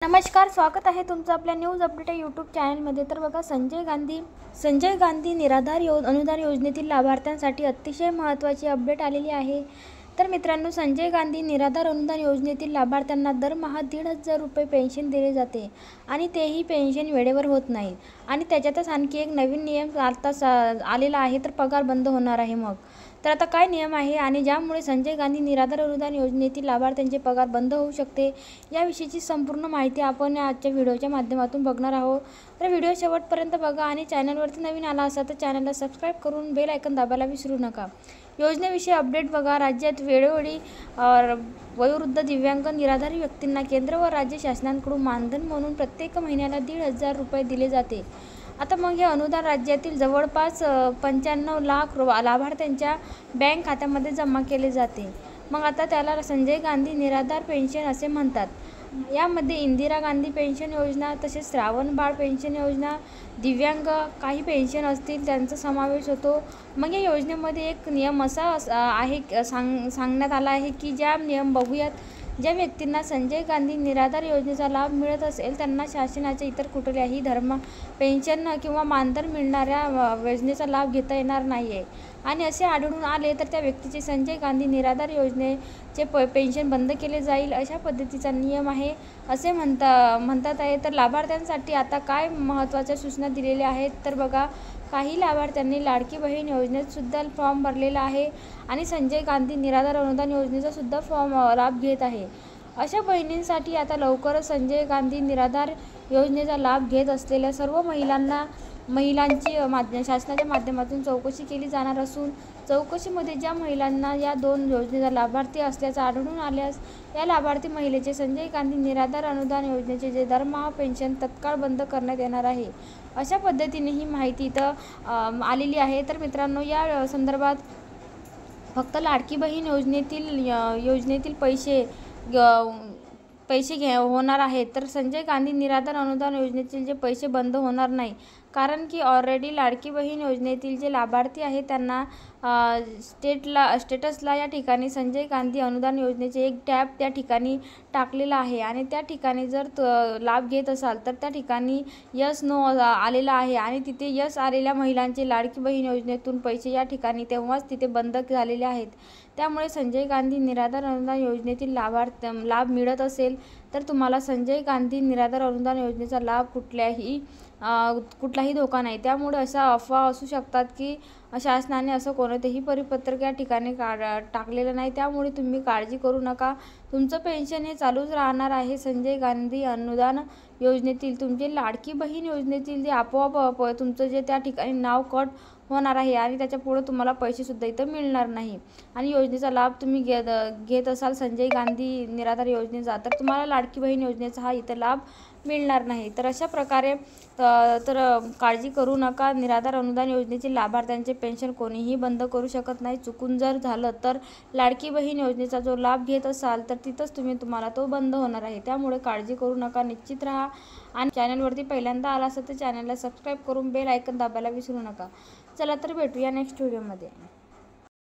नमस्कार, स्वागत आहे तुमचं आपल्या न्यूज अपडेट यूट्यूब चॅनलमध्ये। तर बघा, संजय गांधी निराधार अनुदान योजनेतील लाभार्थ्यांसाठी अतिशय महत्त्वाची अपडेट आलेली आहे। तर मित्रांनो, संजय गांधी निराधार अनुदान योजनेतील लाभार्थ्यांना दरमहा 1,500 रुपये पेन्शन दिले जाते आणि तेही पेन्शन वेळेवर होत नाही। आणि त्याच्यातच आणखी एक नवीन नियम आता आलेला आहे, तर पगार बंद होणार आहे। मग तर आता काय नियम आहे आणि ज्यामुळे संजय गांधी निराधार अनुदान योजनेतील लाभार्थ्यांचे पगार बंद होऊ शकते, याविषयीची संपूर्ण माहिती आपण आजच्या व्हिडिओच्या माध्यमातून बघणार आहोत। तर व्हिडिओ शेवटपर्यंत बघा आणि चॅनलवरती नवीन आला असाल तर चॅनलला सबस्क्राईब करून बेल आयकॉन दाबायला विसरू नका। योजनेविषयी अपडेट बघा। राज्यात वेळोवेळी वयोवृद्ध, दिव्यांग, निराधार व्यक्तींना केंद्र व राज्य शासनाकडून मानधन म्हणून प्रत्येक महिन्याला 1,500 रुपये दिले जाते। आता मग हे अनुदान राज्यातील जवळपास 95 लाख लाभार्थ्यांच्या बँक खात्यामध्ये जमा केले जाते। मग आता त्याला संजय गांधी निराधार पेन्शन असे म्हणतात। यामध्ये इंदिरा गांधी पेन्शन योजना, तसेच श्रावण बाळ पेन्शन योजना, दिव्यांग काही पेन्शन असतील त्यांचा समावेश होतो। मग या योजनेमध्ये एक नियम असा आहे सांगण्यात आला आहे की ज्या नियम बघूयात, ज्या व्यक्तींना संजय गांधी निराधार योजनेचा लाभ मिळत असेल त्यांना शासनाच्या इतर कुठल्याही पेन्शन किंवा मानधन मिळणाऱ्या योजनेचा लाभ घेता येणार नाही आहे। आणि असे आढळून आले तर त्या व्यक्तीचे संजय गांधी निराधार योजनेचे पेन्शन बंद केले जाईल, अशा पद्धतीचा नियम आहे असे म्हणतात आहे। तर लाभार्थ्यांसाठी आता काय महत्त्वाच्या सूचना दिलेल्या आहेत, तर बघा, काही लाभार्थ्यांनी लाडकी बहीण योजनेत सुद्धा फॉर्म भरलेला आहे आणि संजय गांधी निराधार अनुदान योजनेचा सुद्धा लाभ घेत आहे। अशा बहिणींसाठी आता लवकरच संजय गांधी निराधार योजनेचा लाभ घेत असलेल्या सर्व महिलांची शासनाच्या माध्यमातून चौकशी केली जाणार असून चौकशीमध्ये ज्या महिलांना या दोन योजनेचा लाभार्थी असल्याचं आढळून आल्यास या लाभार्थी महिलेचे संजय गांधी निराधार अनुदान योजनेचे जे दरमहा पेन्शन तत्काळ बंद करण्यात येणार आहे, अशा पद्धतीने ही माहिती इथं आलेली आहे। तर मित्रांनो, या संदर्भात फक्त लाडकी बहीण योजनेतील पैसे होणार आहेत, तर संजय गांधी निराधार अनुदान योजनेतील जे पैसे बंद होणार नाही, कारण की ऑलरेडी लाडकी बहीण योजनेतील जे लाभार्थी आहेत त्यांना स्टेटसला या ठिकाणी संजय गांधी अनुदान योजनेचे एक टॅब त्या ठिकाणी टाकलेला आहे आणि त्या ठिकाणी जर लाभ घेत असाल तर त्या ठिकाणी यस नो आलेला आहे आणि तिथे यस आलेल्या महिलांचे लाडकी बहीण योजनेतून पैसे या ठिकाणी तेव्हाच तिथे बंद झालेले आहेत। त्यामुळे संजय गांधी निराधार अनुदान योजनेतील लाभ मिळत असेल तर तुम्हाला संजय गांधी निराधार अनुदान योजनेचा लाभ कुठलाही धोका नाही। त्यामुळे अशा अफवा असू शकतात की शासनाने असं कोणतेही परिपत्रक या ठिकाणी टाकलेलं नाही, त्यामुळे तुम्ही काळजी करू नका। तुमचं पेन्शन हे चालूच राहणार आहे। संजय गांधी अनुदान योजनेतील तुमचे लाडकी बहीण योजनेतील जे आपोआप तुमचं जे त्या ठिकाणी नाव कट होणार आहे आणि त्याच्या पुढे तुम्हाला पैसेसुद्धा इथं मिळणार नाही आणि योजनेचा लाभ तुम्ही घेत असाल संजय गांधी निराधार योजनेचा, तर तुम्हाला लाडकी बहीण योजनेचा हा इथं लाभ मिळणार नाही। तर अशा प्रकारे काळजी करू नका। निराधार अनुदान योजनेतील लाभार्थ्यांचे पेन्शन कोणीही बंद करू शकत नाही। चुकून जर झालं तर लाडकी बहीण योजनेचा जो लाभ घेत असाल तर तिथंच तुम्हाला तो बंद होणार आहे। त्यामुळे काळजी करू नका, निश्चित राहा आणि चॅनलवरती पहिल्यांदा आला असेल तर चॅनलला सबस्क्राईब करून बेल आयकॉन दाबायला विसरू नका। चला तर भेटूया नेक्स्ट व्हिडिओमध्ये।